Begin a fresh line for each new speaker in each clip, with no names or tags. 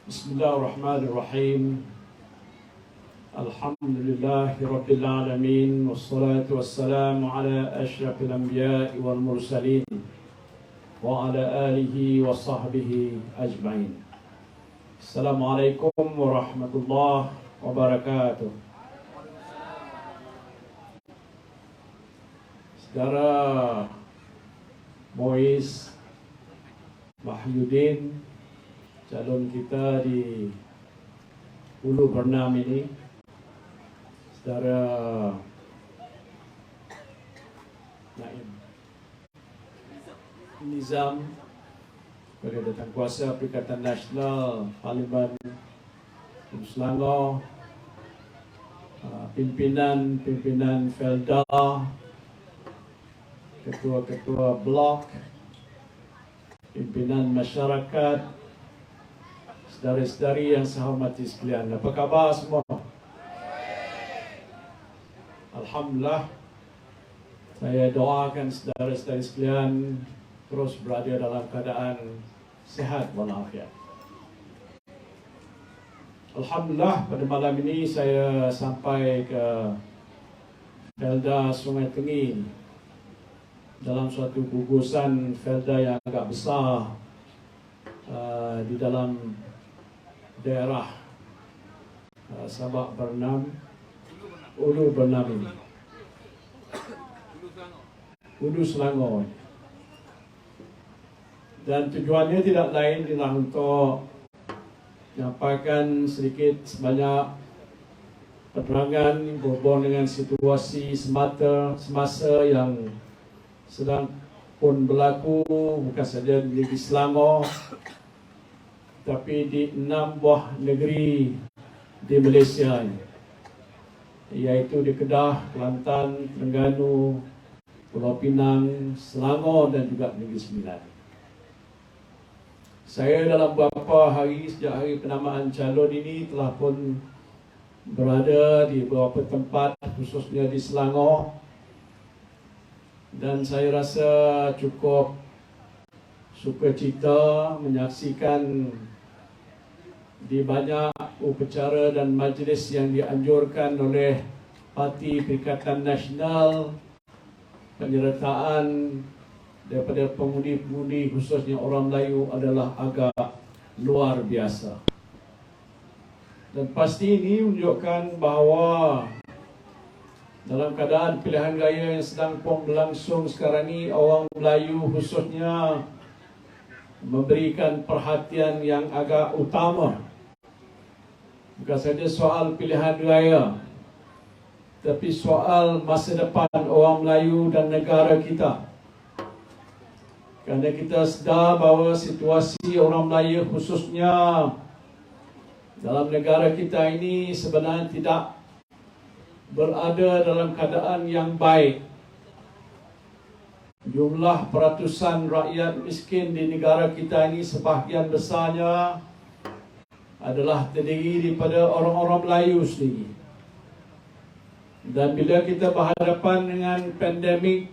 Bismillahirrahmanirrahim. Alhamdulillahi Rabbil Alamin. Wassalatu wassalamu ala ashrafil anbiya'i wal mursalin wa ala alihi wa sahbihi ajma'in. Assalamualaikum warahmatullahi wabarakatuh. Saudara Mois Mahyudin, calon kita di Ulu Bernam ini, saudara Naim Nizam, kepada datang kuasa Perikatan Nasional Parlimen Selangor, pimpinan Felda, ketua-ketua blok, pimpinan masyarakat, saudara-saudari yang saya hormati sekalian. Apa khabar semua? Alhamdulillah. Saya doakan saudara-saudari sekalian terus berada dalam keadaan sehat walafiat. Alhamdulillah, pada malam ini saya sampai ke Felda Sungai Tenggin dalam suatu gugusan Felda yang agak besar di dalam daerah Sabak Bernam, Ulu Bernam ini, Ulu Selangor. Dan tujuannya tidak lain ialah untuk menyampaikan sedikit sebanyak penerangan berhubung dengan situasi semasa yang sedang pun berlaku, bukan saja di negeri Selangor, tapi di 6 buah negeri di Malaysia ini, iaitu di Kedah, Kelantan, Terengganu, Pulau Pinang, Selangor dan juga Negeri Sembilan. Saya dalam beberapa hari sejak hari penamaan calon ini telah pun berada di beberapa tempat, khususnya di Selangor, dan saya rasa cukup sukacita menyaksikan di banyak upacara dan majlis yang dianjurkan oleh Parti Perikatan Nasional, penyertaan daripada pengundi-pengundi khususnya orang Melayu adalah agak luar biasa. Dan pasti ini menunjukkan bahawa dalam keadaan pilihan raya yang sedang pun berlangsung sekarang ini, orang Melayu khususnya memberikan perhatian yang agak utama, bukan saja soal pilihan raya, tapi soal masa depan orang Melayu dan negara kita. Kerana kita sedar bahawa situasi orang Melayu khususnya dalam negara kita ini sebenarnya tidak berada dalam keadaan yang baik. Jumlah peratusan rakyat miskin di negara kita ini sebahagian besarnya adalah terdiri daripada orang-orang Melayu sendiri. Dan bila kita berhadapan dengan pandemik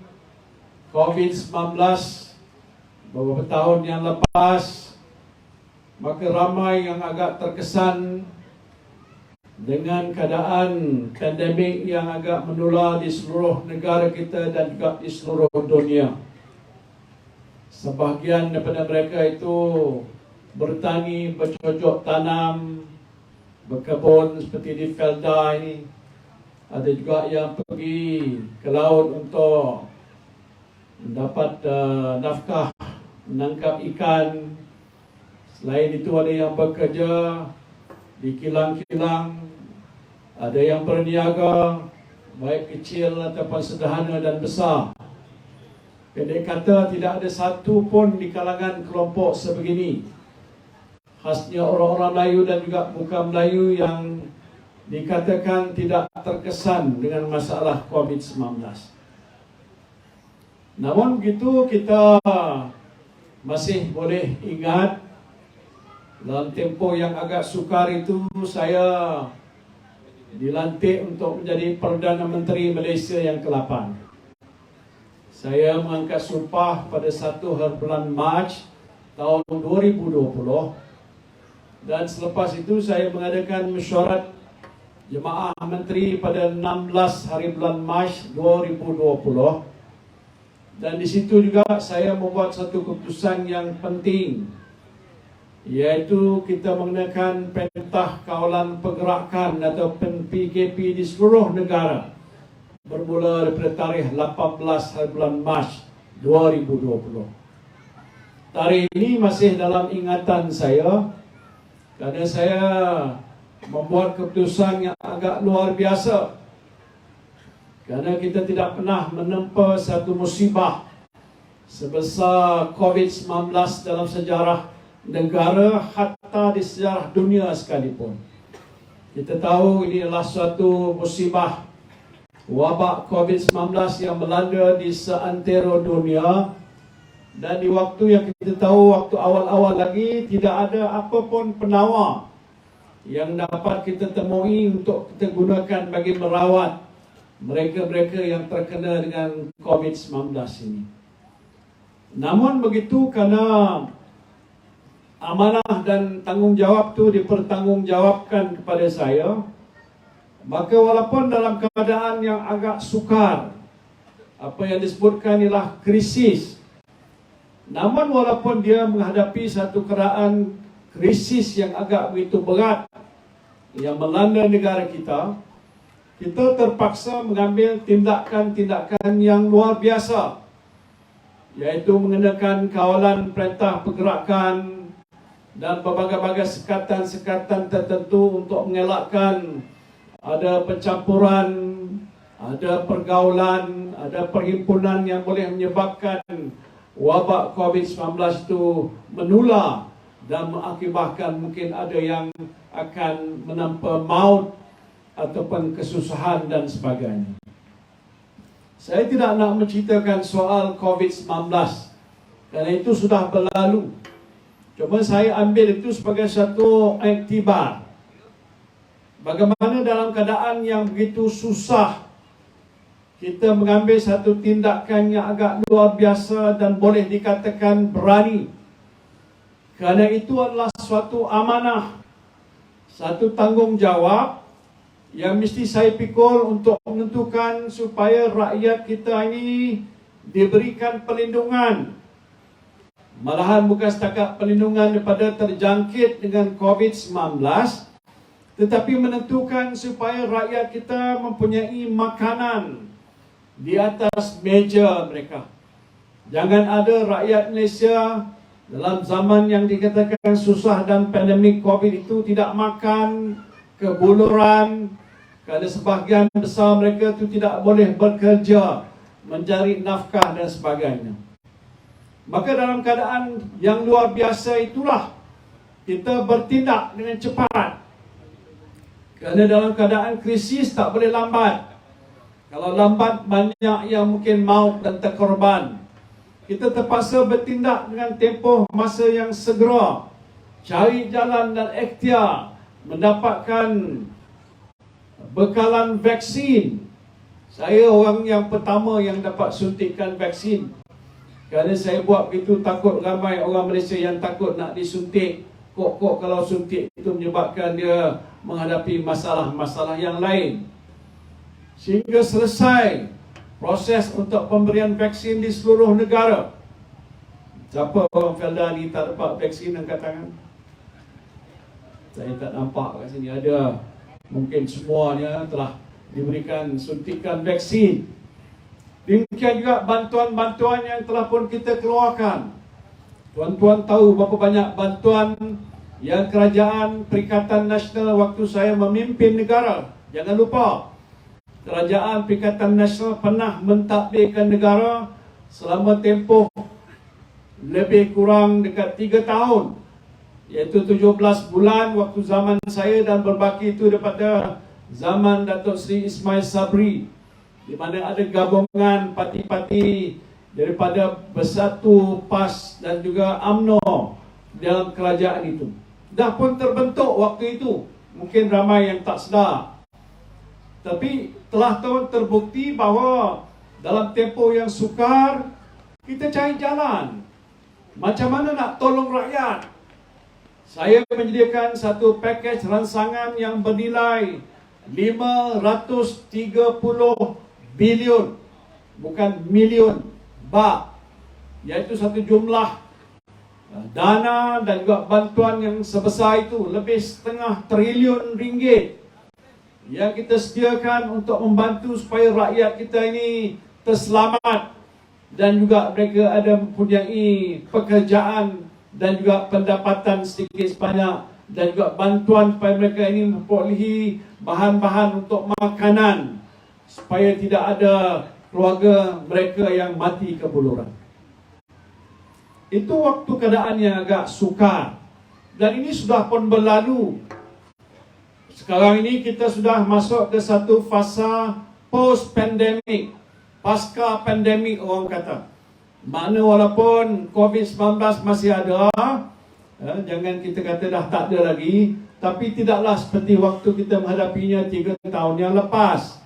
COVID-19 beberapa tahun yang lepas, maka ramai yang agak terkesan dengan keadaan pandemik yang agak menular di seluruh negara kita dan juga di seluruh dunia. Sebahagian daripada mereka itu bertani, bercocok tanam, berkebun seperti di Felda ini. Ada juga yang pergi ke laut untuk mendapat nafkah, menangkap ikan. Selain itu ada yang bekerja di kilang-kilang, ada yang berniaga, baik kecil ataupun sederhana dan besar. Pendek kata, tidak ada satu pun di kalangan kelompok sebegini, khasnya orang-orang Melayu dan juga bukan Melayu, yang dikatakan tidak terkesan dengan masalah COVID-19. Namun begitu, kita masih boleh ingat dalam tempoh yang agak sukar itu, saya dilantik untuk menjadi Perdana Menteri Malaysia yang ke-8. Saya mengangkat sumpah pada 1 bulan Mac tahun 2020 Dan selepas itu saya mengadakan mesyuarat Jemaah Menteri pada 16 hari bulan Mac 2020. Dan di situ juga saya membuat satu keputusan yang penting, iaitu kita mengenakan Perintah Kawalan Pergerakan atau PKP di seluruh negara bermula daripada tarikh 18 hari bulan Mac 2020. Tarikh ini masih dalam ingatan saya kerana saya membuat keputusan yang agak luar biasa. Kerana kita tidak pernah menempa satu musibah sebesar COVID-19 dalam sejarah negara, hatta di sejarah dunia sekalipun. Kita tahu ini adalah suatu musibah wabak COVID-19 yang melanda di seantero dunia. Dan di waktu yang kita tahu, waktu awal-awal lagi, tidak ada apa pun penawar yang dapat kita temui untuk kita gunakan bagi merawat mereka-mereka yang terkena dengan COVID-19 ini. Namun begitu, kerana amanah dan tanggungjawab itu dipertanggungjawabkan kepada saya, maka walaupun dalam keadaan yang agak sukar, apa yang disebutkan ialah krisis, namun walaupun dia menghadapi satu keadaan krisis yang agak begitu berat yang melanda negara kita, kita terpaksa mengambil tindakan-tindakan yang luar biasa, iaitu mengenakan kawalan perintah pergerakan dan berbagai-bagai sekatan-sekatan tertentu untuk mengelakkan ada pencampuran, ada pergaulan, ada perhimpunan yang boleh menyebabkan wabak COVID-19 itu menular dan mengakibatkan mungkin ada yang akan menampa maut ataupun kesusahan dan sebagainya. Saya tidak nak menceritakan soal COVID-19 kerana itu sudah berlalu. Cuma saya ambil itu sebagai satu iktibar. Bagaimana dalam keadaan yang begitu susah kita mengambil satu tindakan yang agak luar biasa dan boleh dikatakan berani. Kerana itu adalah suatu amanah, satu tanggungjawab yang mesti saya pikul untuk menentukan supaya rakyat kita ini diberikan perlindungan. Malahan bukan setakat perlindungan daripada terjangkit dengan COVID-19, tetapi menentukan supaya rakyat kita mempunyai makanan di atas meja mereka. Jangan ada rakyat Malaysia dalam zaman yang dikatakan susah dan pandemik COVID itu tidak makan, kebuluran, kerana sebahagian besar mereka itu tidak boleh bekerja, mencari nafkah dan sebagainya. Maka dalam keadaan yang luar biasa itulah kita bertindak dengan cepat. Kerana dalam keadaan krisis tak boleh lambat. Kalau lambat, banyak yang mungkin maut dan terkorban. Kita terpaksa bertindak dengan tempoh masa yang segera, cari jalan dan ikhtiar mendapatkan bekalan vaksin. Saya orang yang pertama yang dapat suntikan vaksin. Kerana saya buat begitu, takut ramai orang Malaysia yang takut nak disuntik. Kok kalau suntik itu menyebabkan dia menghadapi masalah-masalah yang lain. Sehingga selesai proses untuk pemberian vaksin di seluruh negara. Siapa orang Felda ni tak dapat vaksin, angkat tangan? Saya tak nampak kat sini ada. Mungkin semuanya telah diberikan suntikan vaksin. Demikian juga bantuan-bantuan yang telah pun kita keluarkan. Tuan-tuan tahu berapa banyak bantuan yang Kerajaan Perikatan Nasional waktu saya memimpin negara. Jangan lupa, Kerajaan Perikatan Nasional pernah mentadbirkan negara selama tempoh lebih kurang dekat 3 tahun, iaitu 17 bulan waktu zaman saya, dan berbaki itu daripada zaman Datuk Seri Ismail Sabri, di mana ada gabungan parti-parti daripada Bersatu, PAS dan juga UMNO dalam kerajaan itu. Dah pun terbentuk waktu itu. Mungkin ramai yang tak sedar. Tapi telah terbukti bahawa dalam tempoh yang sukar, kita cari jalan. Macam mana nak tolong rakyat Saya menyediakan satu pakej rangsangan yang bernilai 530 bilion, bukan milion, baht, iaitu satu jumlah dana dan juga bantuan yang sebesar itu, lebih setengah triliun ringgit yang kita sediakan untuk membantu supaya rakyat kita ini terselamat dan juga mereka ada mempunyai pekerjaan dan juga pendapatan sedikit sebanyak, dan juga bantuan supaya mereka ini memperolehi bahan-bahan untuk makanan supaya tidak ada keluarga mereka yang mati kebuluran. Itu waktu keadaan yang agak sukar, dan ini sudah pun berlalu. Sekarang ini kita sudah masuk ke satu fasa post-pandemic, pasca pandemik orang kata. Mana walaupun COVID-19 masih ada, jangan kita kata dah tak ada lagi, tapi tidaklah seperti waktu kita menghadapinya 3 tahun yang lepas.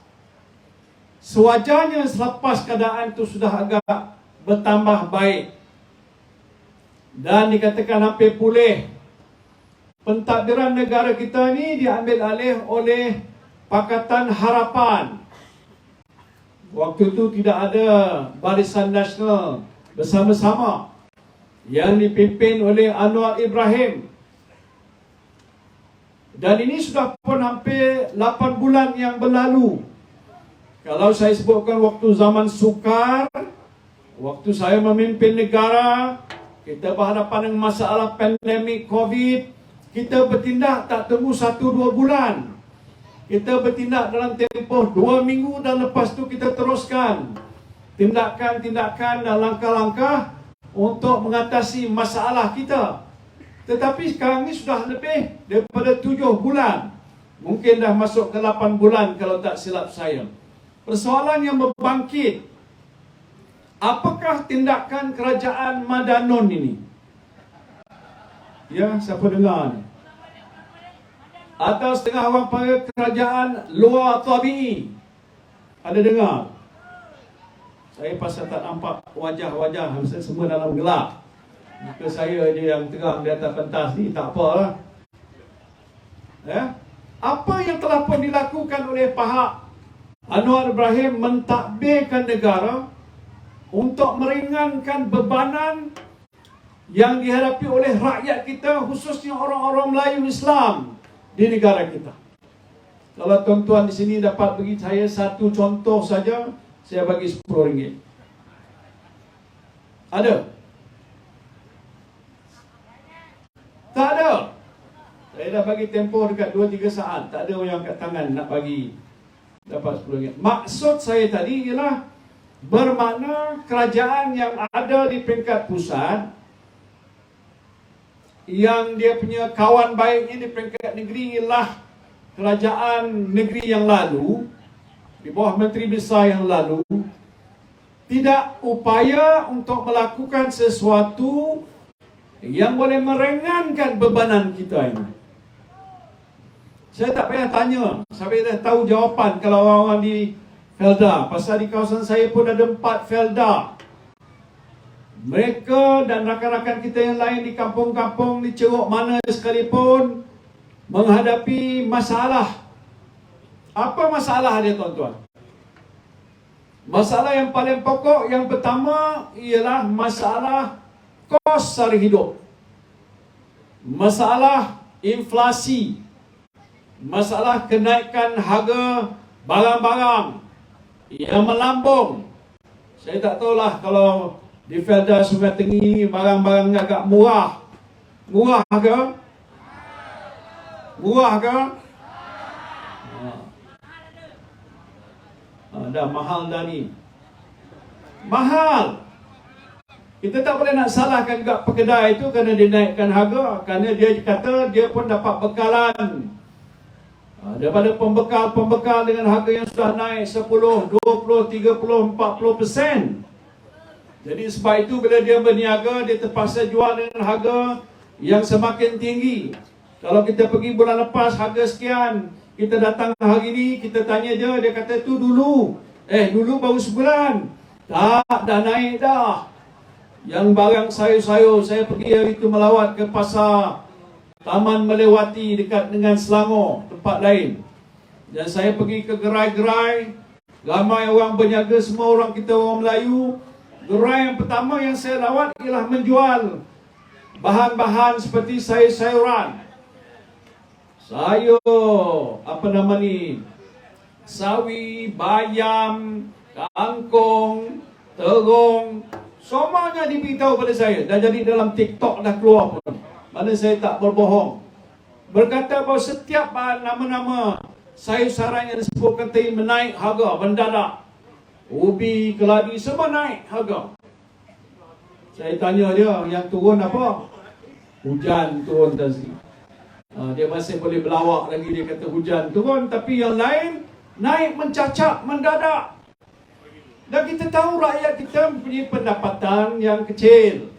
Sewajarnya selepas keadaan itu sudah agak bertambah baik dan dikatakan hampir pulih. Pentadbiran negara kita ni diambil alih oleh Pakatan Harapan. Waktu itu tidak ada Barisan Nasional bersama-sama yang dipimpin oleh Anwar Ibrahim. Dan ini sudah pun hampir 8 bulan yang berlalu. Kalau saya sebutkan waktu zaman sukar, waktu saya memimpin negara, kita berhadapan dengan masalah pandemik COVID, kita bertindak tak tunggu 1-2 bulan. Kita bertindak dalam tempoh 2 minggu dan lepas tu kita teruskan tindakan-tindakan dan langkah-langkah untuk mengatasi masalah kita. Tetapi sekarang ni sudah lebih daripada 7 bulan. Mungkin dah masuk ke 8 bulan kalau tak silap saya. Persoalan yang berbangkit, apakah tindakan kerajaan Madanon ini? Ya, siapa dengar ni? Atau setengah orang panggil kerajaan luar tabi'i. Ada dengar? Saya pasal tak nampak wajah-wajah, mesti semua dalam gelap. Muka saya je yang terang di atas pentas ni, tak apa lah. Ya? Apa yang telah pun dilakukan oleh pihak Anwar Ibrahim mentadbirkan negara untuk meringankan bebanan yang dihadapi oleh rakyat kita, khususnya orang-orang Melayu Islam di negara kita. Kalau tuan-tuan di sini dapat bagi saya satu contoh saja, saya bagi RM10. Ada? Tak ada. Saya dah bagi tempoh dekat 2-3 saat. Tak ada yang angkat tangan nak bagi dapat RM10. Maksud saya tadi ialah bermakna kerajaan yang ada di peringkat pusat, yang dia punya kawan baiknya di peringkat negeri ialah kerajaan negeri yang lalu, di bawah Menteri Besar yang lalu, tidak upaya untuk melakukan sesuatu yang boleh meringankan bebanan kita ini. Saya tak payah tanya, saya dah tahu jawapan kalau orang-orang di Felda. Pasal di kawasan saya pun ada 4 Felda. Mereka dan rakan-rakan kita yang lain di kampung-kampung, di ceruk mana sekalipun, menghadapi masalah. Apa masalah dia, tuan-tuan? Masalah yang paling pokok, yang pertama ialah masalah kos sara hidup. Masalah inflasi. Masalah kenaikan harga barang-barang yang melambung. Saya tak tahulah kalau di Felda Sungai Tenggiri barang-barang agak murah. Murah ke? Murah ke? Dah mahal dah ni. Mahal. Kita tak boleh nak salahkan juga pekedai itu kerana dia naikkan harga. Kerana dia kata dia pun dapat bekalan. Daripada pembekal dengan harga yang sudah naik 10, 20, 30, 40%. Jadi sebab itu bila dia berniaga, dia terpaksa jual dengan harga yang semakin tinggi. Kalau kita pergi bulan lepas harga sekian, kita datang hari ini, kita tanya dia kata tu dulu. Dulu baru sebulan. Tak, dah naik dah. Yang barang sayur-sayur, saya pergi hari itu melawat ke pasar Taman Melewati dekat dengan Selangor, tempat lain. Dan saya pergi ke gerai-gerai, ramai orang berniaga, semua orang kita orang Melayu. Gerai yang pertama yang saya lawat ialah menjual bahan-bahan seperti sayur-sayuran. Sayur, sawi, bayam, kangkung, terung, semuanya diberitahu pada saya. Dah jadi dalam TikTok dah keluar pun. Mana saya tak berbohong. Berkata bahawa setiap nama-nama sayur-sayuran yang disebutkan tadi menaik harga mendadak. Ubi, keladi, semua naik harga. Saya tanya dia, yang turun apa? Hujan turun tadi. Dia masih boleh berlawak lagi, dia kata hujan turun. Tapi yang lain naik mencacak mendadak. Dan kita tahu rakyat kita mempunyai pendapatan yang kecil,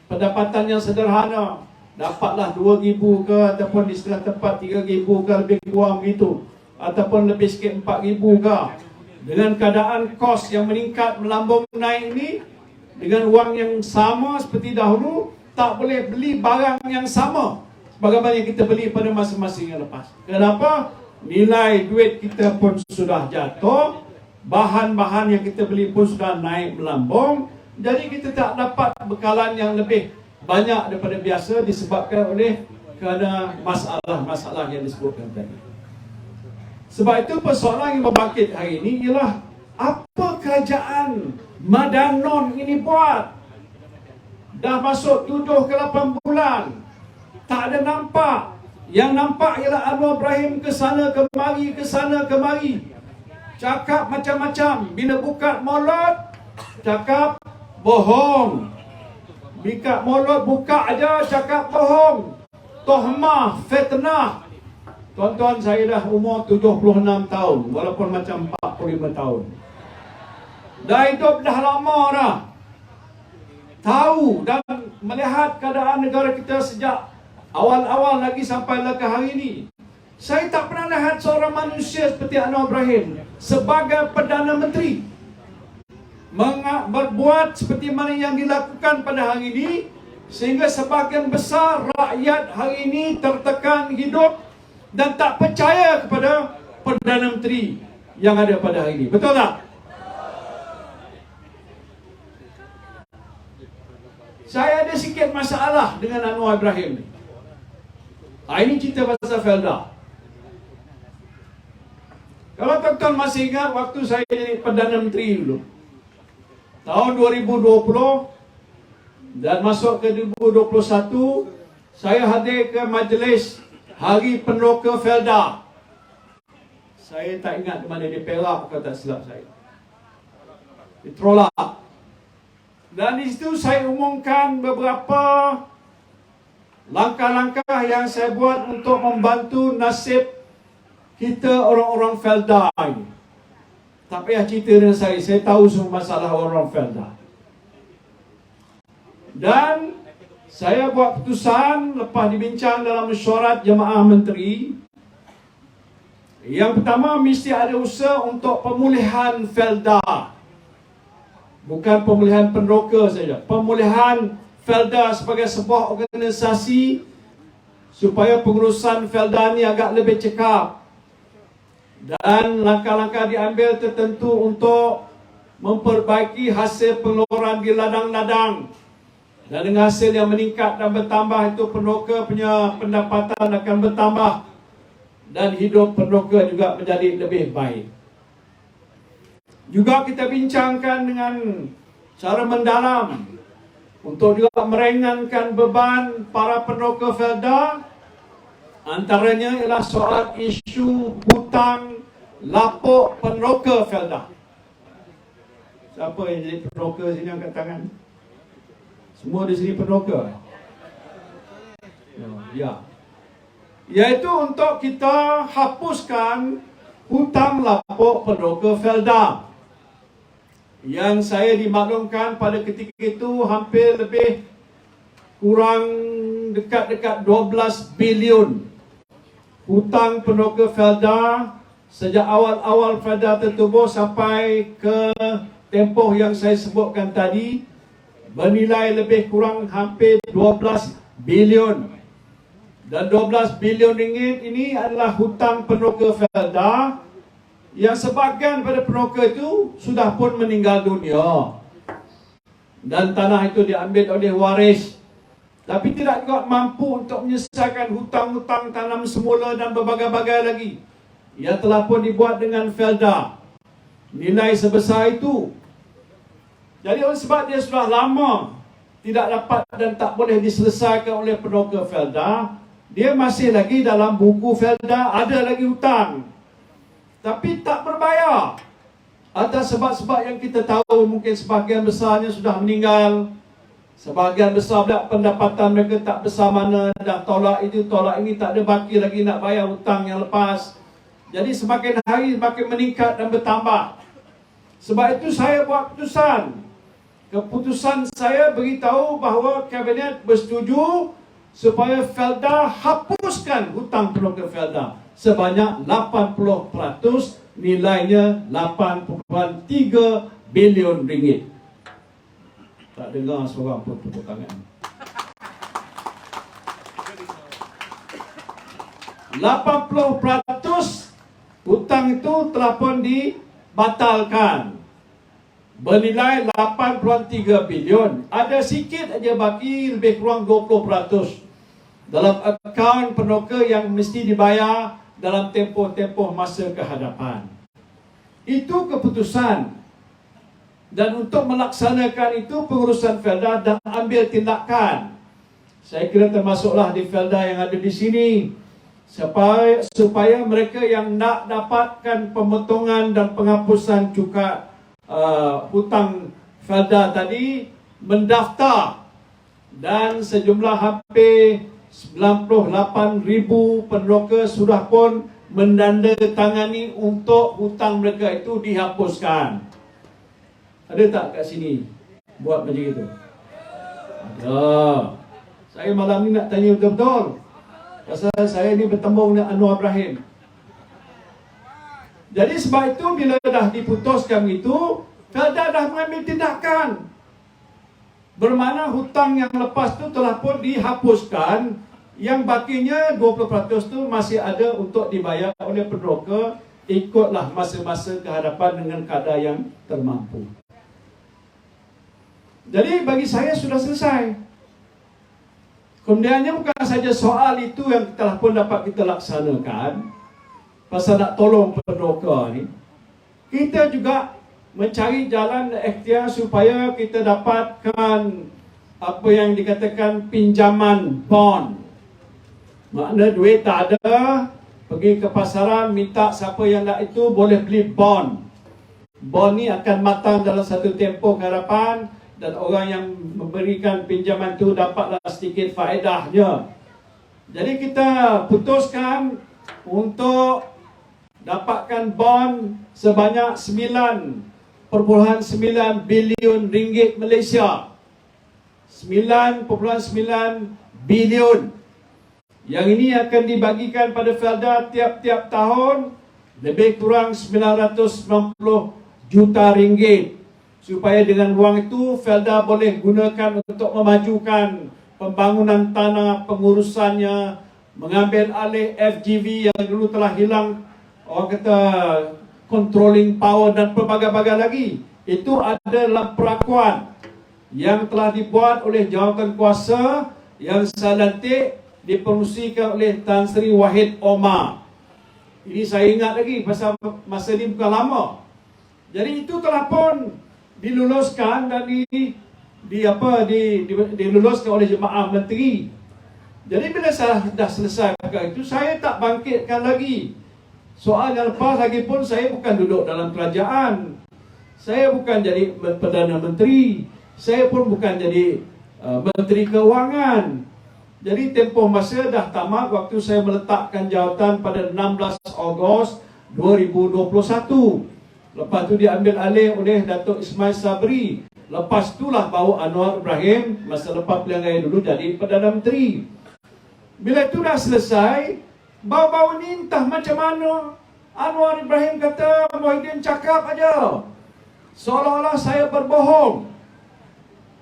pendapatan yang sederhana. Dapatlah 2,000 ke, ataupun di setengah tempat 3,000 ke, lebih kurang begitu, ataupun lebih sikit 4,000 ke. Dengan keadaan kos yang meningkat, melambung naik ini, dengan wang yang sama seperti dahulu, tak boleh beli barang yang sama sebagaimana yang kita beli pada masa-masa yang lepas. Kenapa? Nilai duit kita pun sudah jatuh, bahan-bahan yang kita beli pun sudah naik melambung. Jadi kita tak dapat bekalan yang lebih banyak daripada biasa disebabkan oleh kerana masalah-masalah yang disebutkan tadi. Sebab itu persoalan yang berbangkit hari ini ialah apa kerajaan Madanon ini buat? Dah masuk 7 ke 8 bulan, tak ada nampak. Yang nampak ialah Anwar Ibrahim ke sana kemari, cakap macam-macam. Bila buka mulut, cakap bohong. Buka mulut, buka aja cakap bohong. Tohmah, fitnah. Tuan-tuan, saya dah umur 76 tahun, walaupun macam 45 tahun. Dah hidup dah lama dah. Tahu dan melihat keadaan negara kita sejak awal-awal lagi sampai ke hari ini. Saya tak pernah lihat seorang manusia seperti Anwar Ibrahim sebagai Perdana Menteri berbuat seperti mana yang dilakukan pada hari ini, sehingga sebahagian besar rakyat hari ini tertekan hidup dan tak percaya kepada Perdana Menteri yang ada pada hari ini. Betul tak? Saya ada sikit masalah dengan Anwar Ibrahim ni. Ini cerita pasal Felda. Kalau tuan-tuan masih ingat waktu saya jadi Perdana Menteri dulu, tahun 2020 dan masuk ke 2021, saya hadir ke majlis Hari Peneroka Felda. Saya tak ingat di mana, di Perak kalau tak silap saya, di Trolak. Dan di situ saya umumkan beberapa langkah-langkah yang saya buat untuk membantu nasib kita orang-orang Felda ini. Tak payah cerita dengan saya tahu semua masalah orang Felda. Dan saya buat keputusan lepas dibincang dalam mesyuarat jemaah menteri. Yang pertama, mesti ada usaha untuk pemulihan Felda. Bukan pemulihan Peneroka saja, pemulihan Felda sebagai sebuah organisasi supaya pengurusan Felda ni agak lebih cekap. Dan langkah-langkah diambil tertentu untuk memperbaiki hasil pengeluaran di ladang-ladang. Dan dengan hasil yang meningkat dan bertambah, itu Peneroka punya pendapatan akan bertambah. Dan hidup Peneroka juga menjadi lebih baik. Juga kita bincangkan dengan cara mendalam untuk juga meringankan beban para Peneroka Felda. Antaranya ialah soal isu hutang lapuk Peneroka Felda. Siapa yang jadi Peneroka sini angkat tangan? Semua di sini Peneroka? Ya. Iaitu untuk kita hapuskan hutang lapuk Peneroka Felda. Yang saya dimaklumkan pada ketika itu hampir lebih kurang dekat-dekat 12 bilion hutang Peneroka Felda sejak awal-awal Felda tertubuh sampai ke tempoh yang saya sebutkan tadi, bernilai lebih kurang hampir 12 bilion. Dan 12 bilion ringgit ini adalah hutang peneroka Felda yang sebahagian pada peneroka itu sudah pun meninggal dunia. Dan tanah itu diambil oleh waris. Tapi tidak juga mampu untuk menyelesaikan hutang-hutang tanam semula dan berbagai-bagai lagi yang telah pun dibuat dengan Felda. Nilai sebesar itu. Jadi oleh sebab dia sudah lama tidak dapat dan tak boleh diselesaikan oleh peneroka Felda, dia masih lagi dalam buku Felda, ada lagi hutang. Tapi tak berbayar. Ada sebab-sebab yang kita tahu, mungkin sebahagian besarnya sudah meninggal. Sebahagian besar pula pendapatan mereka tak besar mana, dah tolak itu, tolak ini, tak ada baki lagi nak bayar hutang yang lepas. Jadi semakin hari semakin meningkat dan bertambah. Sebab itu saya buat keputusan. Keputusan saya beritahu bahawa Kabinet bersetuju supaya Felda hapuskan hutang peneroka Felda sebanyak 80%, nilainya 8.3 bilion ringgit. Tak dengar seorang pun tepuk tangan. 80% hutang itu telah pun dibatalkan. Bernilai 8.3 bilion. Ada sikit aja baki, lebih kurang 20% dalam akaun peneroka yang mesti dibayar dalam tempoh-tempoh masa kehadapan. Itu keputusan. Dan untuk melaksanakan itu, pengurusan Felda dah ambil tindakan. Saya kira termasuklah di Felda yang ada di sini, supaya mereka yang nak dapatkan pemotongan dan penghapusan cukai hutang Felda tadi mendaftar. Dan sejumlah hampir 98,000 peneroka sudah pun menandatangani untuk hutang mereka itu dihapuskan. Ada tak kat sini buat macam itu? Ada. Saya malam ni nak tanya betul-betul. Pasal saya ni bertemu dengan Anwar Ibrahim. Jadi sebab itu bila dah diputuskan itu, Felda dah mengambil tindakan. Bermakna hutang yang lepas tu telah pun dihapuskan. Yang bakinya 20% tu masih ada untuk dibayar oleh peneroka. Ikutlah masa-masa kehadapan dengan kadar yang termampu. Jadi bagi saya sudah selesai. Kemudiannya bukan saja soal itu yang telah pun dapat kita laksanakan. Pasal nak tolong peneroka ni, kita juga mencari jalan ikhtiar supaya kita dapatkan apa yang dikatakan pinjaman bond. Makna duit tak ada, pergi ke pasaran minta siapa yang nak itu boleh beli bond. Bond ni akan matang dalam satu tempoh ke hadapan dan orang yang memberikan pinjaman tu dapatlah sedikit faedahnya. Jadi kita putuskan untuk dapatkan bond sebanyak 9.9 bilion ringgit Malaysia. 9.9 bilion. Yang ini akan dibagikan pada Felda tiap-tiap tahun lebih kurang 990 juta ringgit. Supaya dengan wang itu Felda boleh gunakan untuk memajukan pembangunan tanah, pengurusannya, mengambil alih FGV yang dulu telah hilang, orang kata controlling power dan pelbagai-bagai lagi. Itu ada dalam perakuan yang telah dibuat oleh jawatan kuasa yang saya lantik, dipengerusikan oleh Tan Sri Wahid Omar. Ini saya ingat lagi pasal masa ini bukan lama. Jadi itu telah pun diluluskan dan diluluskan oleh jemaah menteri. Jadi bila saya dah selesai itu, saya tak bangkitkan lagi. Soal yang lepas lagi pun saya bukan duduk dalam kerajaan. Saya bukan jadi Perdana Menteri. Saya pun bukan jadi Menteri Keuangan. Jadi tempoh masa dah tamat waktu saya meletakkan jawatan pada 16 Ogos 2021. Lepas tu diambil alih oleh Datuk Ismail Sabri. Lepas itulah baru Anwar Ibrahim masa lepas pilihan raya dulu jadi Perdana Menteri. Bila itu dah selesai, bau-bau ni entah macam mana Anwar Ibrahim kata Muhyiddin cakap aja seolah-olah saya berbohong.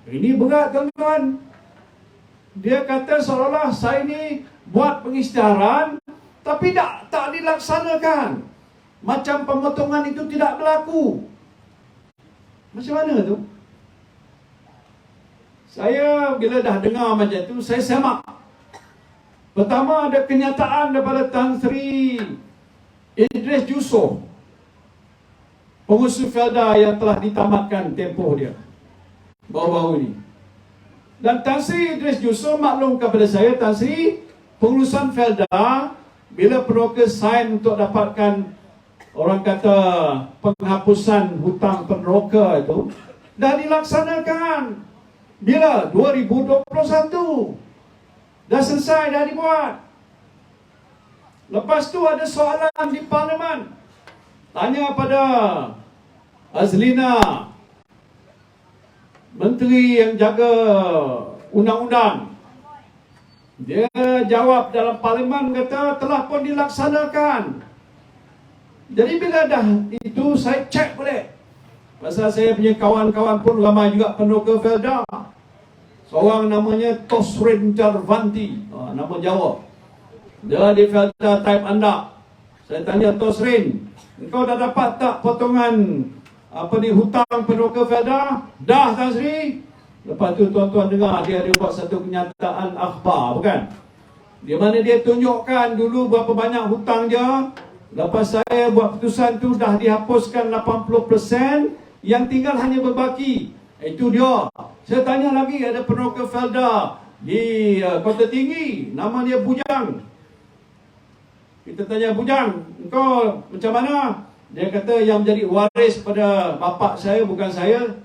Ini berat tuan-tuan. Dia kata seolah-olah saya ni buat pengisytiharan, tapi tak dilaksanakan. Macam pemotongan itu tidak berlaku. Macam mana tu? Saya bila dah dengar macam tu, saya semak. Pertama ada kenyataan daripada Tan Sri Idris Yusof, pengurusi Felda yang telah ditamatkan tempoh dia baru-baru ini. Dan Tan Sri Idris Yusof maklum kepada saya, Tan Sri, pengurusan Felda bila peroka sign untuk dapatkan orang kata penghapusan hutang peroka itu dah dilaksanakan. Bila? 2021. Dah selesai, dah dibuat. Lepas tu ada soalan di Parlimen. Tanya pada Azlina, Menteri yang jaga undang-undang. Dia jawab dalam Parlimen, kata telah pun dilaksanakan. Jadi bila dah itu, saya cek balik. Pasal saya punya kawan-kawan pun ramai juga peneroka Felda. Seorang namanya Tosrin Charvanti, nama Jawa. Dia di Felda type anda. Saya tanya Tosrin, engkau dah dapat tak potongan hutang peneroka Felda? Dah, Tan Sri. Lepas tu tuan-tuan dengar, dia ada buat satu kenyataan akhbar, bukan? Di mana dia tunjukkan dulu berapa banyak hutang dia. Lepas saya buat keputusan tu dah dihapuskan 80%, yang tinggal hanya berbaki. Itu dia. Saya tanya lagi, ada peneroka Felda di Kota Tinggi, nama dia Bujang. Kita tanya Bujang, engkau macam mana? Dia kata yang menjadi waris pada bapa saya, bukan saya,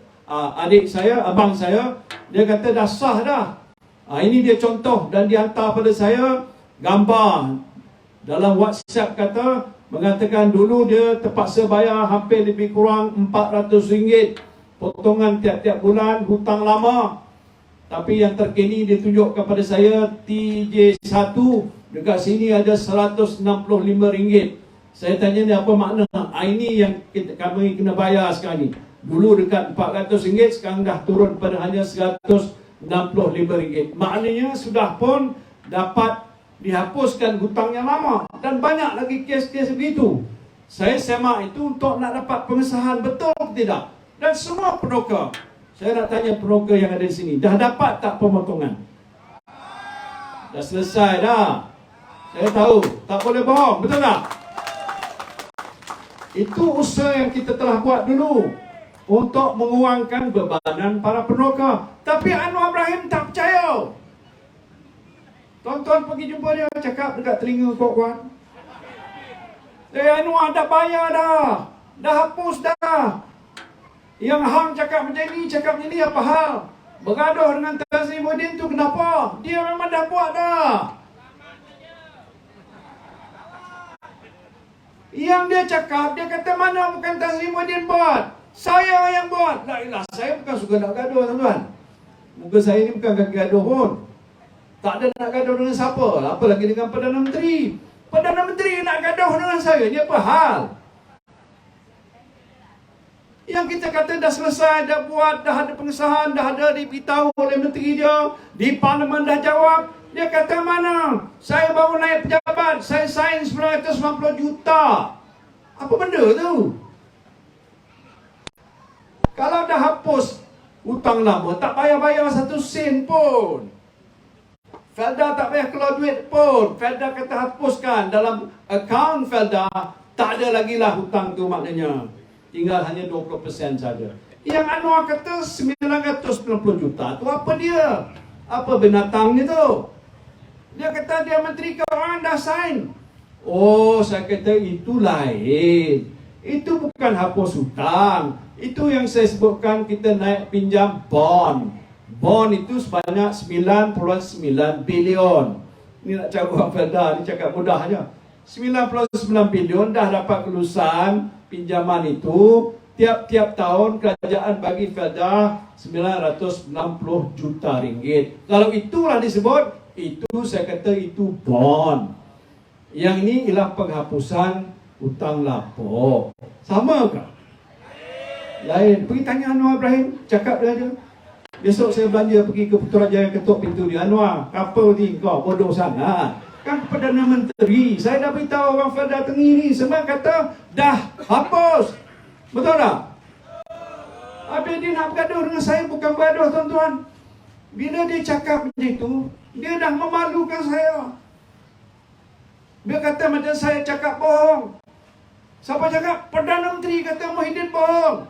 adik saya, abang saya. Dia kata dah sah dah. Ini dia contoh dan dihantar pada saya gambar dalam WhatsApp, kata mengatakan dulu dia terpaksa bayar hampir lebih kurang RM400 potongan tiap-tiap bulan hutang lama. Tapi yang terkini dia tunjuk kepada saya TJ1, dekat sini ada RM165. Saya tanya ni apa makna? Ini yang kami kena bayar sekarang ni. Dulu dekat RM400, sekarang dah turun pada hanya RM165. Maknanya sudah pun dapat dihapuskan hutang yang lama. Dan banyak lagi kes-kes begitu. Saya semak itu untuk nak dapat pengesahan, betul ke tidak? Dan semua peneroka, saya nak tanya peneroka yang ada di sini, dah dapat tak pemotongan? Dah selesai dah. Saya tahu, tak boleh bohong, betul tak? Itu usaha yang kita telah buat dulu untuk mengurangkan bebanan para peneroka. Tapi Anwar Ibrahim tak percaya. Tuan-tuan pergi jumpa dia, cakap dekat telinga kuat-kuat. Anwar dah bayar dah. Dah hapus dah. Yang hang cakap macam ni apa hal? Bergaduh dengan Tan Sri Muhyiddin tu kenapa? Dia memang dah buat dah. Yang dia cakap, dia kata mana bukan Tan Sri Muhyiddin buat. Saya yang buat. La ilah, saya bukan suka nak gaduh, tuan-tuan. Muka saya ni bukan kaki gaduh pun. Tak ada nak gaduh dengan siapa. Apalagi dengan Perdana Menteri. Perdana Menteri nak gaduh dengan saya. Ni apa hal? Yang kita kata dah selesai, dah buat, dah ada pengesahan, dah ada diberitahu oleh menteri dia, di Parlimen dah jawab. Dia kata mana? Saya baru naik pejabat, saya sign 990 juta. Apa benda tu? Kalau dah hapus hutang lama, tak bayar-bayar 1 sen pun. Felda tak payah keluar duit pun. Felda kata hapuskan dalam akaun Felda, tak ada lagi lah hutang tu maknanya. Tinggal hanya 20% saja. Yang Anwar kata 990 juta tu apa dia? Apa binatang itu? Dia kata dia Menteri Keuangan dah sign. Oh, saya kata itu lain. Itu bukan hapus hutang. Itu yang saya sebutkan kita naik pinjam bond. Bond itu sebanyak 9.9 bilion. Ini nak cakap Felda, ini cakap mudah aja. 99 bilion dah dapat kelulusan pinjaman itu. Tiap-tiap tahun kerajaan bagi Felda 960 juta ringgit. Kalau itulah disebut, itu saya kata itu bond. Yang ini ialah penghapusan hutang lapor. Sama ke? Lain. Pergi tanya Anwar Ibrahim, cakap dia aja. Besok saya belanja pergi ke Putrajaya, ketuk pintu dia. Anwar, apa ni kau bodoh sangat? Kan Perdana Menteri, saya dah beritahu orang Felda Tenggiri ni, semua kata dah hapus. Betul tak? Habis dia nak bergaduh dengan saya, bukan bergaduh tuan-tuan. Bila dia cakap macam itu, dia dah memalukan saya. Dia kata macam saya cakap bohong. Siapa cakap? Perdana Menteri kata Muhyiddin bohong.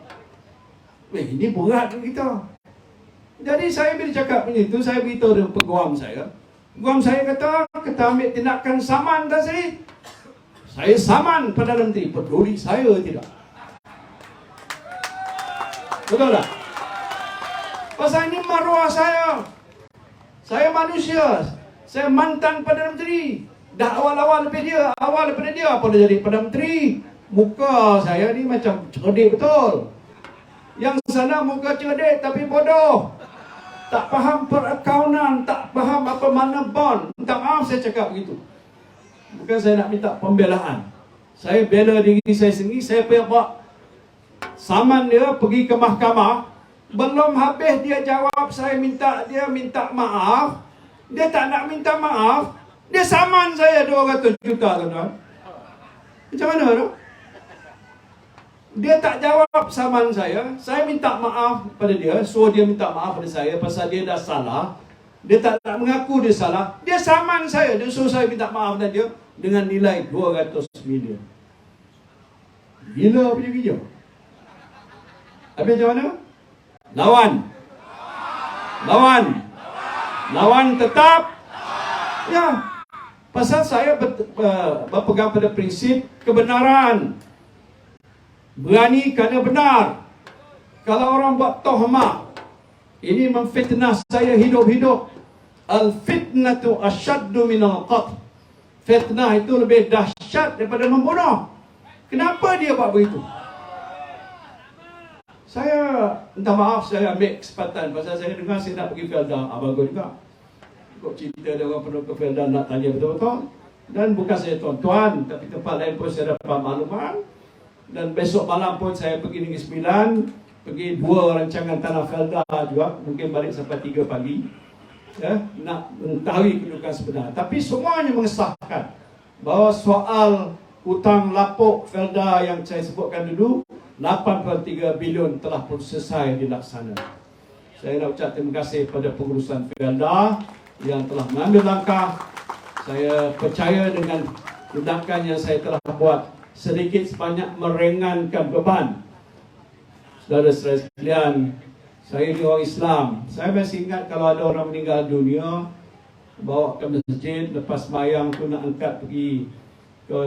Ini berat kita. Jadi saya bila cakap macam itu, saya beritahu dengan peguam saya. Peguam saya kata ambil tindakan saman tak saya? Saya saman Perdana Menteri. Peduli saya tidak. Betul tak? Pasal ini maruah saya. Saya manusia. Saya mantan Perdana Menteri. Dah awal-awal daripada dia. Apa dia jadi Perdana Menteri? Muka saya ni macam cerdik betul. Yang sana muka cerdik tapi bodoh. Tak faham perakaunan, tak faham apa mana bond. Minta maaf saya cakap begitu. Bukan saya nak minta pembelaan. Saya bela diri saya sendiri. Saya buat saman dia pergi ke mahkamah. Belum habis dia jawab, dia minta maaf. Dia tak nak minta maaf. Dia saman saya 200 juta, tuan-tuan. Macam mana tu? Dia tak jawab saman saya minta maaf pada dia, suruh dia minta maaf pada saya pasal dia dah salah. Dia tak nak mengaku dia salah. Dia saman saya, dia suruh saya minta maaf pada dia dengan nilai 200 million. Gila punya kerja. Habis macam mana? Lawan tetap. Ya. Pasal saya berpegang pada prinsip kebenaran. Berani kerana benar. Kalau orang buat tohmah, ini memfitnah saya hidup-hidup. Al-fitnatu asyaddu minal qatl. Fitnah itu lebih dahsyat daripada membunuh. Kenapa dia buat begitu? Saya minta maaf, saya ambil kesempatan pasal saya dengar saya nak pergi Felda. Bagus juga. Kok cerita dia orang penuh ke Felda nak tanya betul-betul. Dan bukan saya tuan-tuan, tapi tempat lain pun saya dapat maklumat. Dan besok malam pun saya pergi Negeri Sembilan, pergi 2 rancangan tanah Felda juga, mungkin balik sampai 3 pagi. Ya, nak mengetahui kedudukan sebenar. Tapi semuanya mengesahkan bahawa soal hutang lapuk Felda yang saya sebutkan dulu, 8.3 bilion telah pun selesai dilaksana. Saya nak ucap terima kasih kepada pengurusan Felda yang telah mengambil langkah. Saya percaya dengan tindakan yang saya telah buat sedikit sebanyak meringankan beban. Saudara-saudara sekalian, saya ni orang Islam. Saya masih ingat kalau ada orang meninggal dunia, bawa ke masjid, lepas sembahyang tu nak angkat pergi ke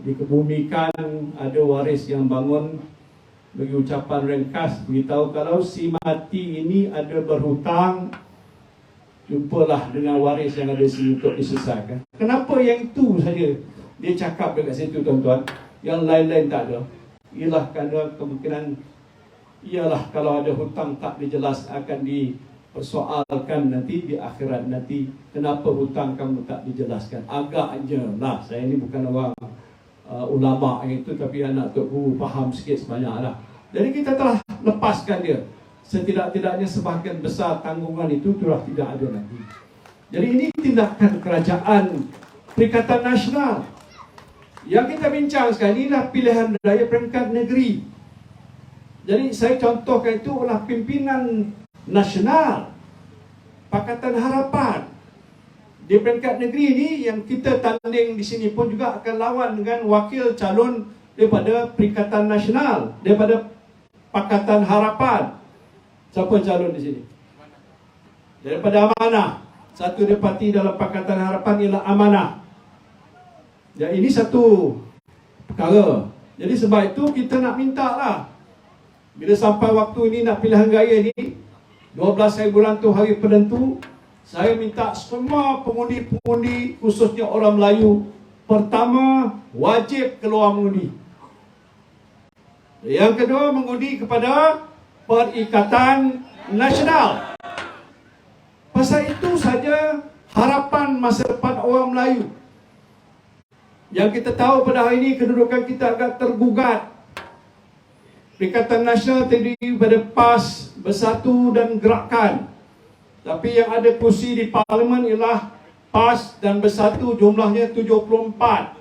dikebumikan, ada waris yang bangun bagi ucapan ringkas beritahu kalau si mati ini ada berhutang, jumpalah dengan waris yang ada sini untuk diselesaikan. Kenapa yang itu saja dia cakap dekat situ, tuan-tuan? Yang lain-lain tak ada. Ialah kerana kemungkinan, ialah kalau ada hutang tak dijelas akan dipersoalkan nanti di akhirat nanti. Kenapa hutang kamu tak dijelaskan? Agaknya lah, saya ni bukan orang ulama itu, tapi anak Tok Guru faham sikit sebanyak lah. Jadi kita telah lepaskan dia. Setidak-tidaknya sebahagian besar tanggungan itu telah tidak ada lagi. Jadi ini tindakan kerajaan Perikatan Nasional. Yang kita bincang sekarang inilah pilihan raya peringkat negeri. Jadi saya contohkan itu adalah pimpinan nasional Pakatan Harapan. Di peringkat negeri ini yang kita tanding di sini pun juga akan lawan dengan wakil calon daripada Perikatan Nasional, daripada Pakatan Harapan. Siapa calon di sini? Daripada Amanah. Satu dari parti dalam Pakatan Harapan ialah Amanah. Ya, ini satu perkara. Jadi sebab itu kita nak minta lah, bila sampai waktu ini nak pilihan raya ni, 12 hari bulan tu hari penentu, saya minta semua pengundi-pengundi, khususnya orang Melayu, pertama wajib keluar mengundi. Yang kedua, mengundi kepada Perikatan Nasional. Pasal itu saja harapan masa depan orang Melayu. Yang kita tahu pada hari ini kedudukan kita agak tergugat. Perikatan Nasional terdiri pada PAS, Bersatu dan Gerakan. Tapi yang ada kursi di Parlimen ialah PAS dan Bersatu jumlahnya 74.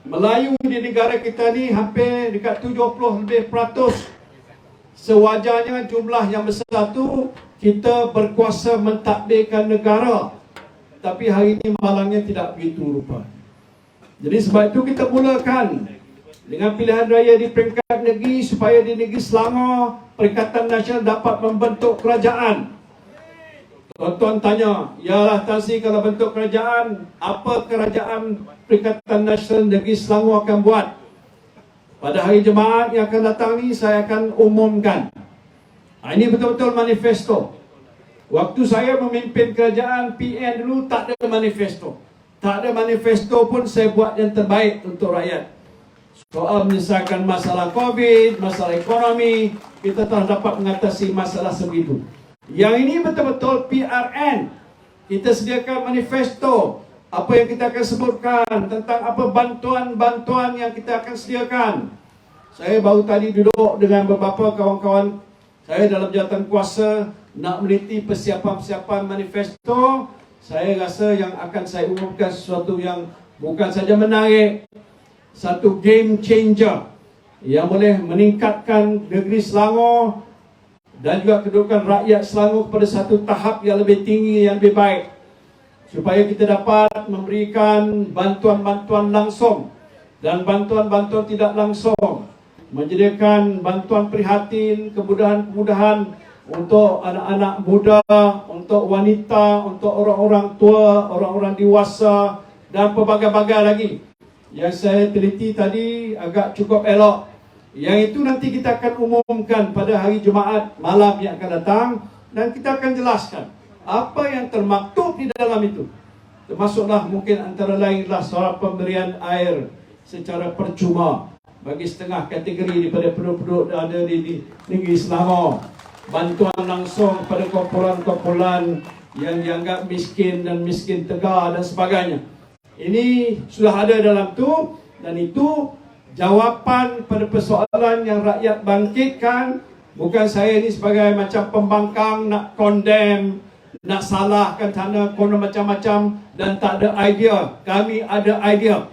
Melayu di negara kita ni hampir dekat 70 lebih peratus. Sewajarnya jumlah yang bersatu, kita berkuasa mentadbirkan negara. Tapi hari ini malangnya tidak begitu rupa. Jadi sebab itu kita mulakan dengan pilihan raya di peringkat negeri supaya di negeri Selangor Perikatan Nasional dapat membentuk kerajaan. Tuan-tuan tanya, yalah Tan Sri, kalau bentuk kerajaan, apa kerajaan Perikatan Nasional Negeri Selangor akan buat? Pada hari Jumaat yang akan datang ni saya akan umumkan. Ini betul-betul manifesto. Waktu saya memimpin kerajaan PN dulu tak ada manifesto. Tak ada manifesto pun saya buat yang terbaik untuk rakyat. Soal menyelesaikan masalah COVID, masalah ekonomi, kita telah dapat mengatasi masalah sebegitu. Yang ini betul-betul PRN. Kita sediakan manifesto. Apa yang kita akan sebutkan tentang apa bantuan-bantuan yang kita akan sediakan. Saya baru tadi duduk dengan beberapa kawan-kawan saya dalam jawatan kuasa nak meneliti persiapan-persiapan manifesto. Saya rasa yang akan saya umumkan sesuatu yang bukan saja menarik, satu game changer yang boleh meningkatkan negeri Selangor dan juga kedudukan rakyat Selangor pada satu tahap yang lebih tinggi, yang lebih baik, supaya kita dapat memberikan bantuan-bantuan langsung dan bantuan-bantuan tidak langsung, menyediakan bantuan prihatin, kemudahan-kemudahan untuk anak-anak muda, untuk wanita, untuk orang-orang tua, orang-orang dewasa dan pelbagai-bagai lagi. Yang saya teliti tadi agak cukup elok. Yang itu nanti kita akan umumkan pada hari Jumaat malam yang akan datang dan kita akan jelaskan apa yang termaktub di dalam itu. Termasuklah mungkin antara lainlah soal pemberian air secara percuma bagi setengah kategori daripada penduduk ada di negeri Selangor. Bantuan langsung pada kumpulan-kumpulan yang dianggap miskin dan miskin tegar dan sebagainya. Ini sudah ada dalam tu, dan itu jawapan pada persoalan yang rakyat bangkitkan. Bukan saya ni sebagai macam pembangkang nak condemn, nak salahkan sana kono macam-macam dan tak ada idea. Kami ada idea.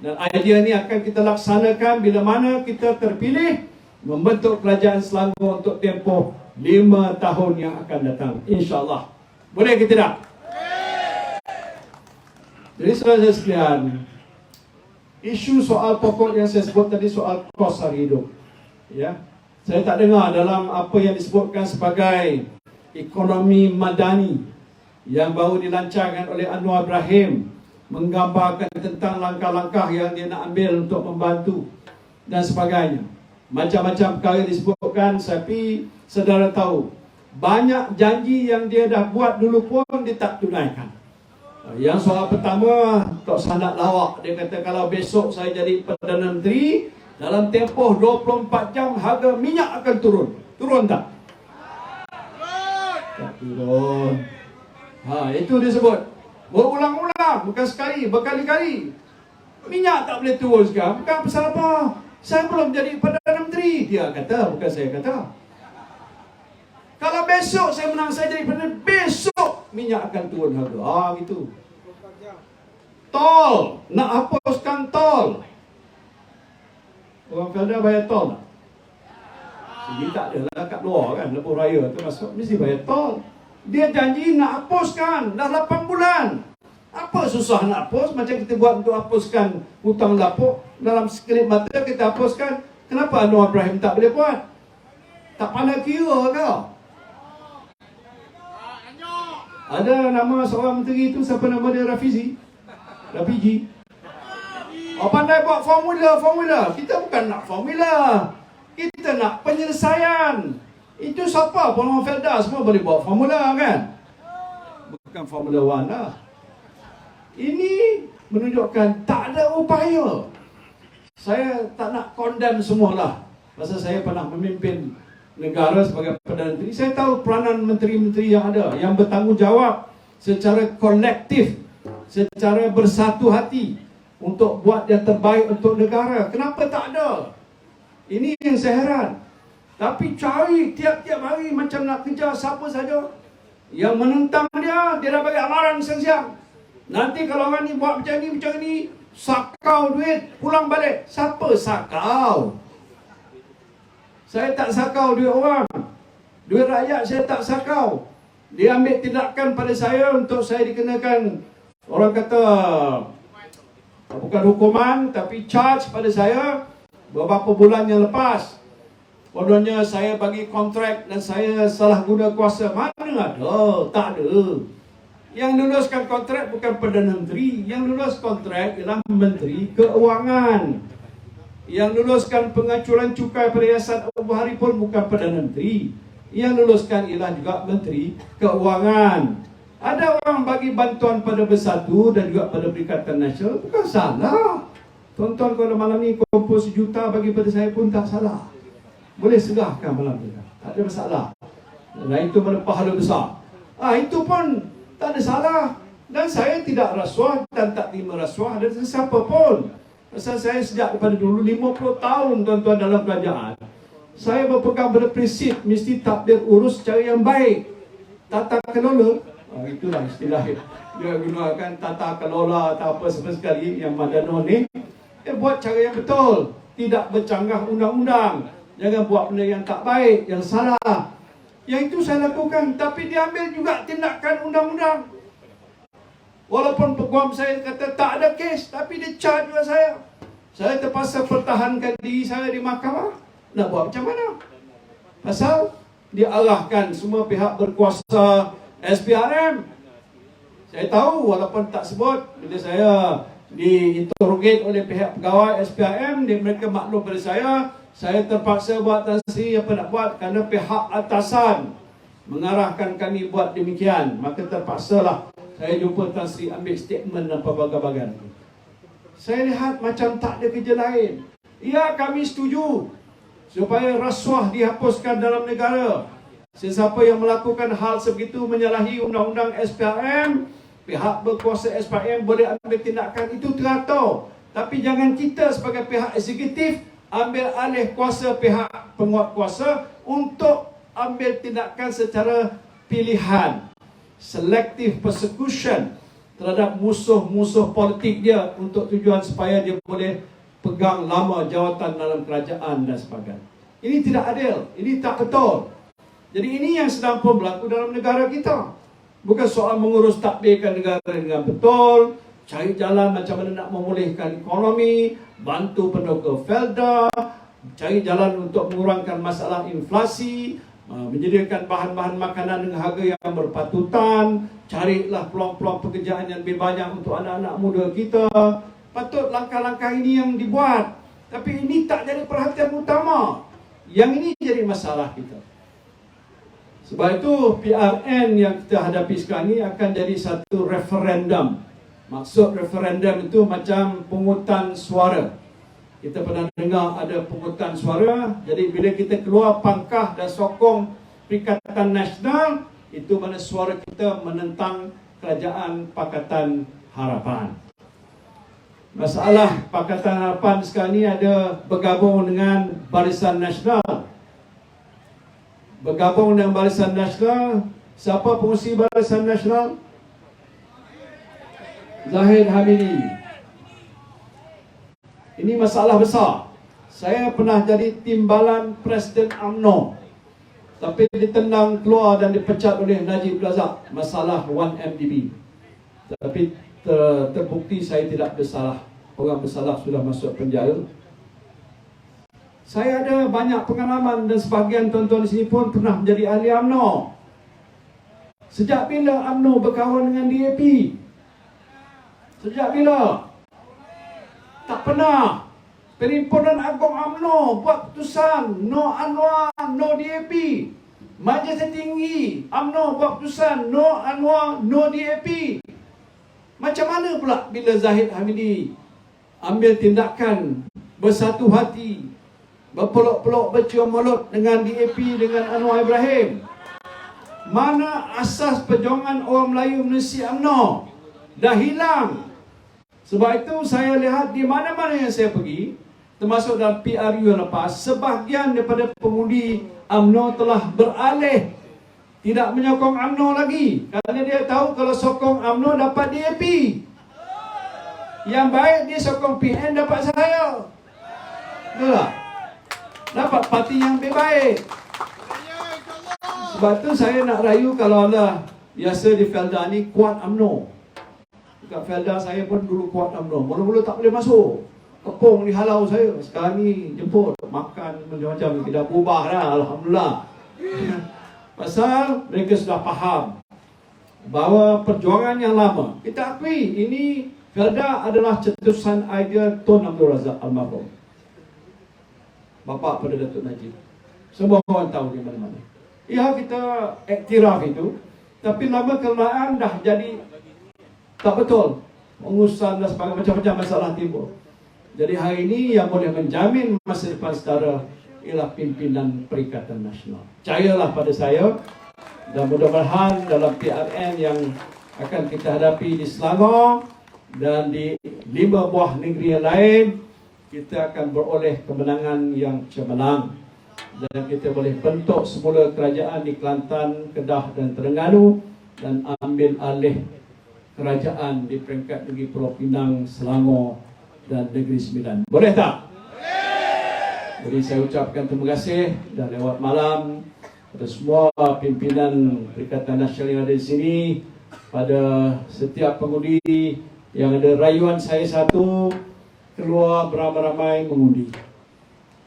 Dan idea ni akan kita laksanakan bila mana kita terpilih membentuk kerajaan Selangor untuk tempoh 5 tahun yang akan datang, insya-Allah. Boleh ke tidak? Jadi saudara sekalian, isu soal pokok yang saya sebut tadi, soal kos hari hidup, ya, saya tak dengar dalam apa yang disebutkan sebagai ekonomi madani yang baru dilancarkan oleh Anwar Ibrahim, menggambarkan tentang langkah-langkah yang dia nak ambil untuk membantu dan sebagainya. Macam-macam perkara disebutkan, tapi saudara tahu, banyak janji yang dia dah buat dulu pun dia tak tunaikan. Yang soal pertama, Tok Sandat lawak. Dia kata kalau besok saya jadi Perdana Menteri, dalam tempoh 24 jam harga minyak akan turun. Turun tak? Tak turun. Itu dia sebut. Berulang-ulang, bukan sekali, berkali-kali. Minyak tak boleh turun sekarang. Bukan pasal apa? Saya belum jadi Perdana Menteri. Dia kata, bukan saya kata. Kalau besok saya menang, saya jadi Perdana Menteri, besok minyak akan turun harga. Gitu. Tol, nak hapuskan tol. Orang Felda bayar tol tak? Sini tak adalah kat luar kan, lebuh raya tu masuk, mesti bayar tol. Dia janji nak hapuskan, dah 8 bulan. Apa susah nak hapus? Macam kita buat untuk hapuskan hutang lapuk, dalam sekelip mata kita hapuskan. Kenapa Anwar Ibrahim tak boleh buat? Tak pandai kira ke? Ada nama seorang menteri tu, siapa nama dia? Rafiji. Pandai buat formula. Kita bukan nak formula, kita nak penyelesaian. Itu siapa pun orang Felda semua boleh buat formula kan? Bukan Formula 1 lah. Ini menunjukkan tak ada upaya. Saya tak nak condemn semualah. Pasal saya pernah memimpin negara sebagai Perdana Menteri. Saya tahu peranan menteri-menteri yang ada, yang bertanggungjawab secara kolektif, secara bersatu hati untuk buat yang terbaik untuk negara. Kenapa tak ada? Ini yang saya heran. Tapi cari tiap-tiap hari macam nak kejar siapa saja. Yang menentang dia dah bagi amaran siang-siang. Nanti kalau orang ni buat macam ni, sakau duit, pulang balik. Siapa sakau? Saya tak sakau duit orang. Duit rakyat saya tak sakau. Dia ambil tindakan pada saya untuk saya dikenakan, orang kata, bukan hukuman, tapi charge pada saya beberapa bulan yang lepas. Kononnya saya bagi kontrak dan saya salah guna kuasa. Mana ada? Tak ada. Yang luluskan kontrak bukan Perdana Menteri. Yang lulus kontrak ialah Menteri Keuangan. Yang luluskan pengacuran cukai perhiasan Abu Hari pun bukan Perdana Menteri. Yang luluskan ialah juga Menteri Keuangan. Ada orang bagi bantuan pada Bersatu dan juga pada Perikatan Nasional, bukan salah. Tuan-tuan, kalau malam ni kumpul 1 juta bagi pada saya pun tak salah. Boleh serahkan malam ni, tak ada masalah. Dan itu mana pahala besar. Itu pun tak ada salah. Dan saya tidak rasuah dan tak terima rasuah dari sesiapa pun. Pasal saya sejak daripada dulu 50 tahun tuan-tuan dalam kerajaan, saya berpegang pada prinsip mesti takbir urus cara yang baik. Tata kelola, itulah istilah dia gunakan, tata kelola atau apa sama sekali yang Madano ni. Buat cara yang betul, tidak bercanggah undang-undang. Jangan buat benda yang tak baik, yang salah. Yang itu saya lakukan, tapi diambil juga tindakan undang-undang. Walaupun peguam saya kata tak ada kes, tapi dia charge juga saya. Saya terpaksa pertahankan diri saya di mahkamah. Nak buat macam mana? Pasal diarahkan semua pihak berkuasa SPRM. Saya tahu walaupun tak sebut, bila saya diinterrogate oleh pihak pegawai SPRM, mereka maklum pada saya terpaksa buat Tan Sri apa nak buat kerana pihak atasan mengarahkan kami buat demikian. Maka terpaksalah saya jumpa Tan Sri ambil statement dan pelbagai-bagai. Saya lihat macam tak ada kerja lain. Ya, kami setuju supaya rasuah dihapuskan dalam negara. Sesiapa yang melakukan hal sebegitu menyalahi undang-undang SPRM, pihak berkuasa SPRM boleh ambil tindakan, itu teratur. Tapi jangan kita sebagai pihak eksekutif ambil alih kuasa pihak penguat kuasa untuk ambil tindakan secara pilihan. Selective persecution terhadap musuh-musuh politik dia untuk tujuan supaya dia boleh pegang lama jawatan dalam kerajaan dan sebagainya. Ini tidak adil, ini tak betul. Jadi ini yang sedang pun berlaku dalam negara kita. Bukan soal mengurus takbirkan negara dengan betul, cari jalan macam mana nak memulihkan ekonomi, bantu penduduk Felda, cari jalan untuk mengurangkan masalah inflasi, menyediakan bahan-bahan makanan dengan harga yang berpatutan, carilah peluang-peluang pekerjaan yang lebih banyak untuk anak-anak muda kita. Patut langkah-langkah ini yang dibuat. Tapi ini tak jadi perhatian utama. Yang ini jadi masalah kita. Sebab itu PRN yang kita hadapi sekarang ini akan jadi satu referendum. Maksud referendum itu macam pungutan suara. Kita pernah dengar ada pungutan suara. Jadi bila kita keluar pangkah dan sokong Perikatan Nasional, itu mana suara kita menentang kerajaan Pakatan Harapan. Masalah Pakatan Harapan sekarang ini ada bergabung dengan Barisan Nasional. Bergabung dengan Barisan Nasional. Siapa pengurusi Barisan Nasional? Zahid Hamidi. Ini masalah besar. Saya pernah jadi timbalan Presiden UMNO, tapi ditendang keluar dan dipecat oleh Najib Razak. Masalah 1MDB. Tapi terbukti saya tidak bersalah. Orang bersalah sudah masuk penjara. Saya ada banyak pengalaman dan sebahagian tuan-tuan di sini pun pernah menjadi ahli UMNO. Sejak bila UMNO berkawan dengan DAP? Sejak bila? Tak pernah. Perhimpunan Agung UMNO buat keputusan no Anwar, no DAP. Majlis Tertinggi UMNO buat keputusan no Anwar, no DAP. Macam mana pula bila Zahid Hamidi ambil tindakan bersatu hati, berpeluk-peluk, bercium mulut dengan DAP, dengan Anwar Ibrahim? Mana asas perjuangan orang Melayu menerusi UMNO? Dah hilang. Sebab itu saya lihat di mana-mana yang saya pergi, termasuk dalam PRU yang lepas, sebahagian daripada pengundi UMNO telah beralih tidak menyokong UMNO lagi. Kerana dia tahu kalau sokong UMNO dapat DAP. Yang baik dia sokong PN dapat saya. Betul tak? Dapat parti yang lebih baik. Sebab tu saya nak rayu kalau Allah biasa di Felda ni kuat UMNO. Dekat Felda saya pun dulu kuat UMNO. Mula-mula tak boleh masuk. Kepung dihalau saya. Sekarang ni jemput. Makan macam-macam. Kita berubah dah. Alhamdulillah. Pasal mereka sudah faham bahawa perjuangan yang lama. Kita akui ini Felda adalah cetusan idea Tun Abdul Razak almarhum. Bapa pada Datuk Najib. Semua orang tahu di mana-mana. Ya, kita iktiraf itu. Tapi lama kelamaan dah jadi tak betul. Pengurusan dan sebagainya macam-macam masalah timbul. Jadi hari ini yang boleh menjamin masa depan saudara ialah pimpinan Perikatan Nasional. Percayalah pada saya dan mudah-mudahan dalam PRN yang akan kita hadapi di Selangor dan di 5 buah negeri yang lain, kita akan beroleh kemenangan yang cemerlang dan kita boleh bentuk semula kerajaan di Kelantan, Kedah dan Terengganu dan ambil alih kerajaan di peringkat negeri Pulau Pinang, Selangor dan Negeri Sembilan. Boleh tak? Boleh. Jadi saya ucapkan terima kasih dan lewat malam kepada semua pimpinan Perikatan Nasional yang ada di sini, pada setiap pengundi yang ada rayuan saya satu, keluar beramai-ramai mengundi.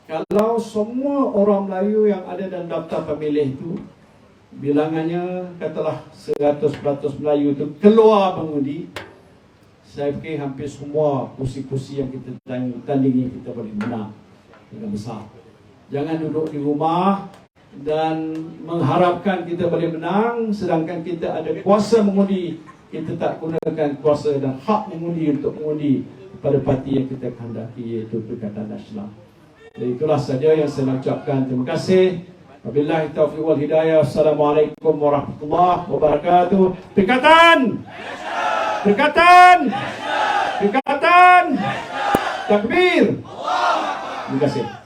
Kalau semua orang Melayu yang ada dalam daftar pemilih itu, bilangannya katalah 100% Melayu itu keluar mengundi, saya fikir hampir semua kursi-kursi yang kita tandingi kita boleh menang dengan besar. Jangan duduk di rumah dan mengharapkan kita boleh menang sedangkan kita ada kuasa mengundi, kita tak gunakan kuasa dan hak mengundi untuk mengundi pada parti yang kita kehendaki, iaitu Perikatan Nasional. Jadi itulah saja yang saya nak ucapkan. Terima kasih. Wabillahi taufiq wal hidayah. Assalamualaikum warahmatullahi wabarakatuh. Perikatan! Perikatan! Perikatan! Takbir! Terima kasih.